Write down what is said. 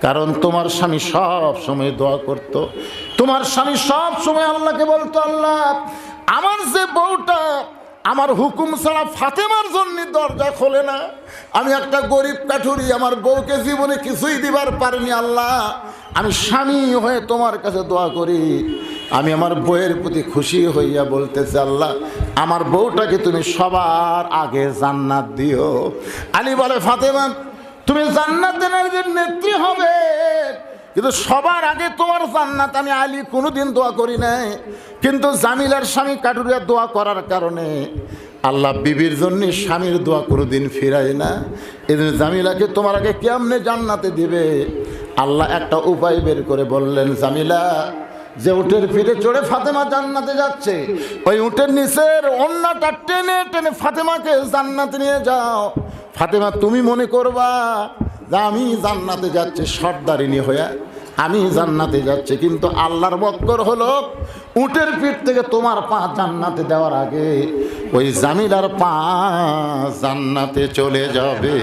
কারণ তোমার স্বামী সব সময় দোয়া করত। তোমার স্বামী সব সময় আল্লাহকে বলতো, আল্লাহ আমার যে বউটা আমার হুকুম ছাড়া ফাতেমার জন্য দরজা খোলে না, আমি একটা গরিব কাঠুরি, আমার বউকে জীবনে কিছুই দিবার পারিনি, আল্লাহ আমি স্বামী হয়ে তোমার কাছে দোয়া করি, আমি আমার বউয়ের প্রতি খুশি হইয়া বলতেছি, আল্লাহ আমার বউটাকে তুমি সবার আগে জান্নাত দিও। আলী বলে, ফাতেমা তুমি জান্নাতের নেত্রী হবে, কিন্তু সবার আগে তোমার জান্নাত আমি আলী কোনোদিন দোয়া করি নাই। কিন্তু জামিলার স্বামী কাঠুরিয়া দোয়া করার কারণে আল্লাহ বিবির জন্য স্বামীর দোয়া কোনোদিন ফিরায় না। এদিন জামিলাকে তোমার আগে কেমনে জান্নাতে দিবে? আল্লাহ একটা উপায় বের করে বললেন, জামিলা যে উটের ফিরে চড়ে ফাতেমা জান্নাতে যাচ্ছে, ওই উটের নিচের ওন্নাটা টেনে টেনে ফাতেমাকে জান্নাতে নিয়ে যাও। ফাতেমা তুমি মনে করবা যে আমি জান্নাতে যাচ্ছি সর্দারিনী হয়ে, আমি জান্নাতে যাচ্ছি, কিন্তু আল্লাহর মক্কর হলো উটের পিঠ থেকে তোমার পা জান্নাতে দেওয়ার আগে ওই জামিলার পা জান্নাতে চলে যাবে।